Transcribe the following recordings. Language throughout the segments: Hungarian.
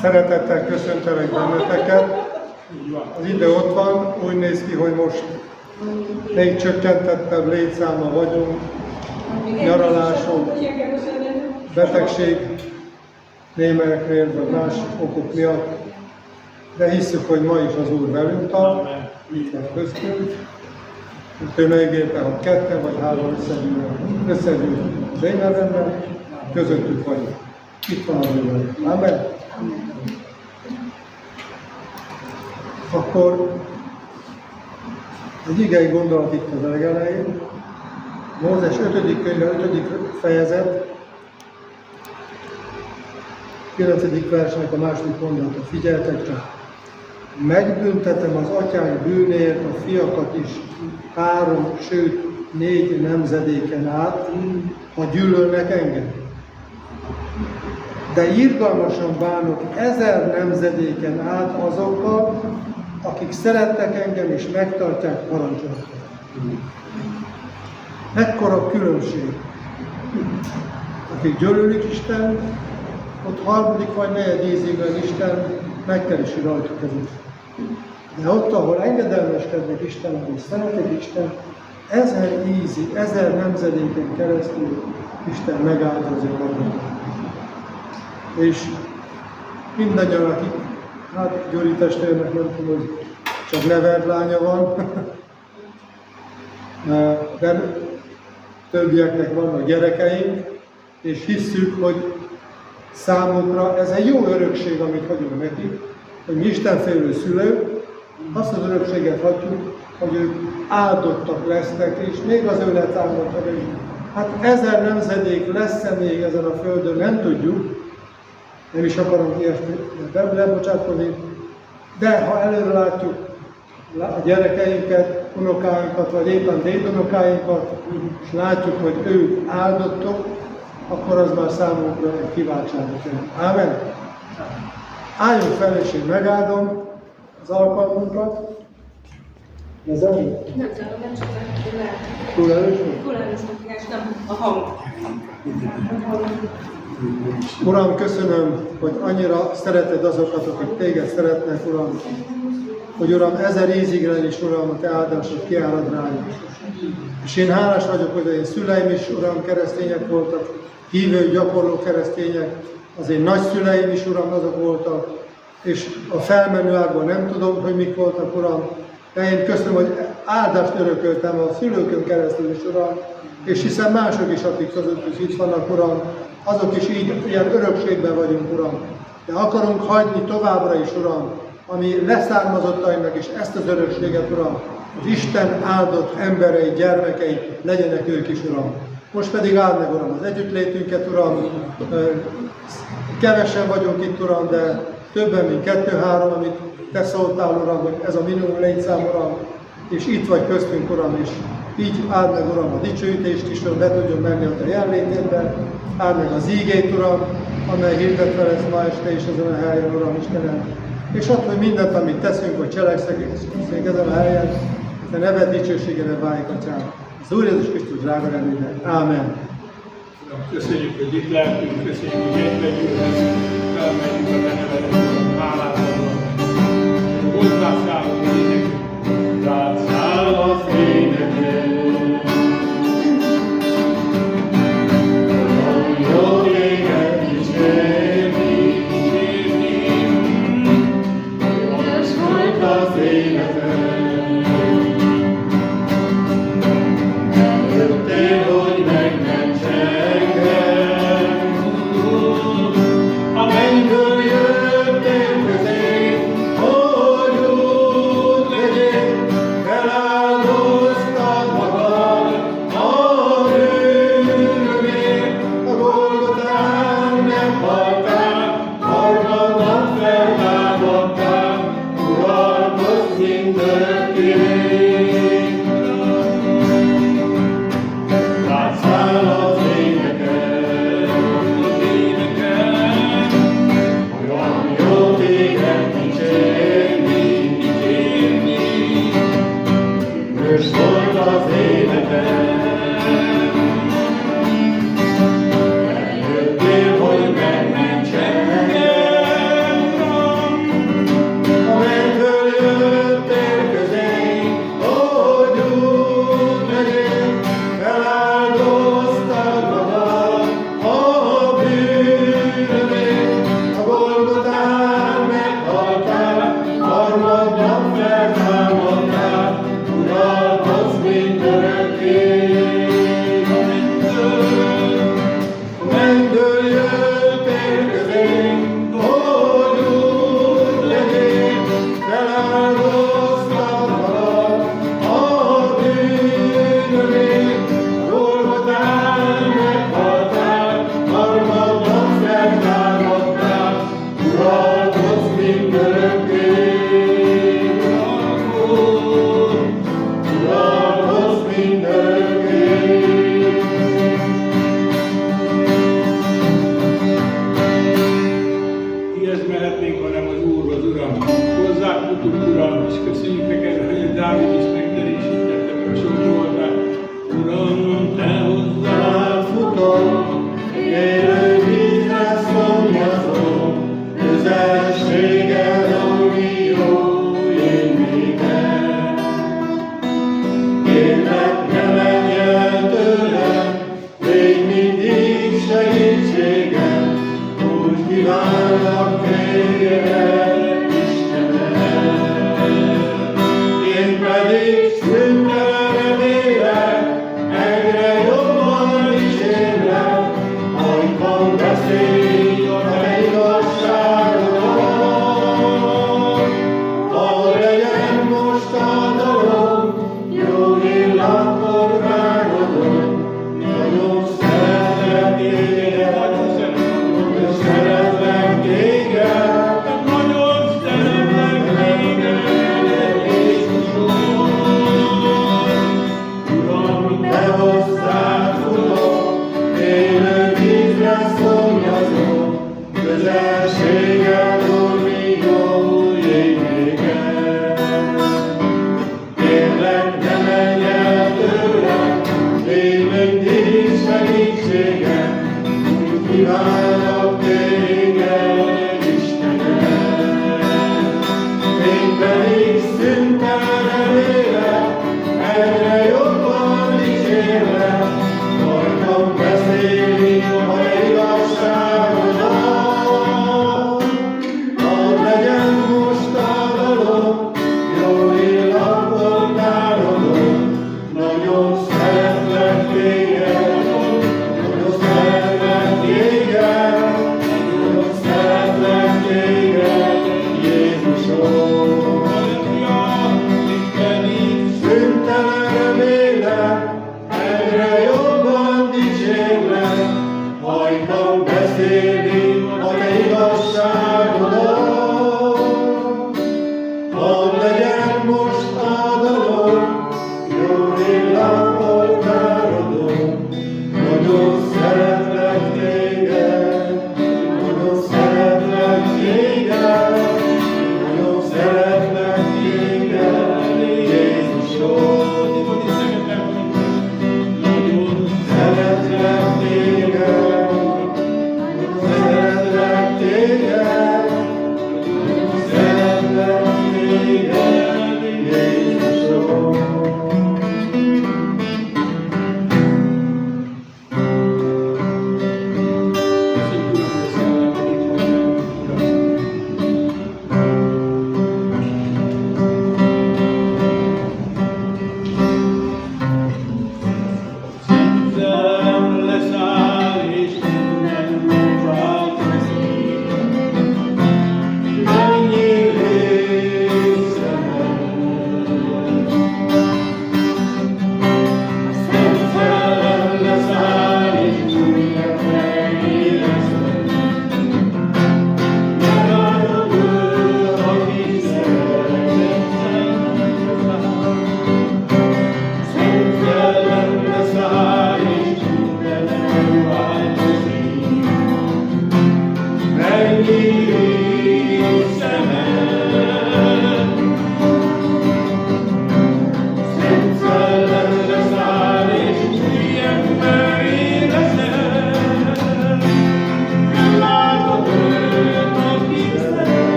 Szeretettel köszöntelek benneteket. Az idő ott van, úgy néz ki, hogy most még csökkentettebb létszáma vagyunk, nyaralások, betegség némelyeknél, vagy más okok miatt, de hisszük, hogy ma is az Úr velünk tart, itt van köztünk. Ő megígérte, hogy ketten vagy három összegyűl az én nevemben, közöttük vagyok. Itt van az Úr. Amen. Akkor egy igei gondolat itt az legelején. Mózes 5. könyve, 5. fejezet, 9. versnek a második mondata. Figyeltek csak! Megbüntetem az atyák bűnéért a fiakat is 3, sőt 4 nemzedéken át, ha gyűlölnek engem. De irgalmasan bánok 1000 nemzedéken át azokkal, akik szeretnek engem és megtartják parancsolatokat. Mekkora különbség. Akik gyűlölik Isten, ott 3. vagy 4. ízében Isten megkeresi rajtuk ezeket. De ott, ahol engedelmeskednek Istennek és szeretik Isten, 1000 ízig, 1000 nemzedéken keresztül Isten megáldozza magukat. És mindannyian, akik, hát Gyuri testvérnek nem tudom, hogy csak nevelt lánya van, de többieknek vannak gyerekeink, és hisszük, hogy számukra ez egy jó örökség, amit hagyunk nekik, hogy mi istenfélő szülők, azt az örökséget hagyjuk, hogy ők áldottak lesznek, és még az ő letámadtak is. Hát 1000 nemzedék lesz-e még ezen a földön, nem tudjuk, nem is akarom ilyesmit lebocsátkozni, de ha előre látjuk a gyerekeinket, unokáinkat, vagy éppen dédunokáinkat, és látjuk, hogy ők áldottok, akkor az már számunkra egy kiváltságot jelent. Ámen? Álljunk fel, és én megáldom az alkalmunkat. Ne zárjuk? Nem zárom, nem csak lehet. Túl erős vagy? Túl erős, nem a hang. Uram, köszönöm, hogy annyira szereted azokat, akik téged szeretnek, Uram. Hogy Uram, 1000 ízigre is, Uram, a te áldásod kiárad rájuk. És én hálás vagyok, hogy az én szüleim is, Uram, keresztények voltak, hívő, gyakorló keresztények, az én nagyszüleim is, Uram, azok voltak, és a felmenő árban nem tudom, hogy mik voltak, Uram, de én köszönöm, hogy áldást örököltem a szülőkön keresztül is, Uram, és hiszen mások is, akik között is itt vannak, Uram, azok is így ilyen örökségben vagyunk, Uram. De akarunk hagyni továbbra is, Uram, ami leszármazottainak is ezt az örökséget, Uram, hogy Isten áldott emberei, gyermekei legyenek ők is, Uram. Most pedig áld meg, Uram, az együttlétünket, Uram. Kevesen vagyunk itt, Uram, de többen, mint 2-3, amit Te szóltál, Uram, hogy ez a minimum létszám, Uram, és itt vagy köztünk, Uram, és így áld meg, Uram, a dicsőítést is, hogy be tudjon menni a Te jelenlétedbe, áld meg az ígét, Uram, amely hirdetve lesz ma este is ezen a helyen, Uram, Istenem. És ott, hogy mindent, amit teszünk, vagy cselekszünk ezen a helyen, Te neved dicsőségére váljék, Atyám. Az Úr Jézus Krisztus drága nevében. Ámen. Köszönjük, hogy itt lehetünk, köszönjük, hogy egybegyűlhetünk, felmegyünk a Te nevedet, hálát adom. Hozzászállunk a énekünk. Rászáll az énekünk. Jó éget dicsérni, Jogos volt az életem. Jöttél, hogy megments engem, a mennyből mihez mehetnénk, hanem az Úrhoz, Uram. Hozzá futunk, Uram, és köszönjük neked, hogy a Dávid is megderésítette, meg csomoltál. Uram, te hozzád Futom, élő vízre szomjazom, közelséged, ami jó, én néked. Kérlek, ne menj el tőlem, légy mindig segítségem, úgy kívánlak téged, Istenem. Én pedig szüntelen remélek, egyre jobban dicsérlek, ajkam beszél a te igazságodon. Ha legyen most a dalom, jó illatkor rágodom, nagyon szeretlek téged, és szeretlek téged, nagyon szeretlek téged, Jézusom. Uram, te hozzád futok, élő vízre szomjazom, közelséged, Úr, mi jó ég néked. Kérlek, ne menj el tőlem, légy mindig segítségem, úgy kívánlak téged, Istenem. Én pedig szüntelen remélek, egyre jobban dicsérlek, ajkam beszél a te igazságodon.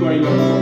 fizikailag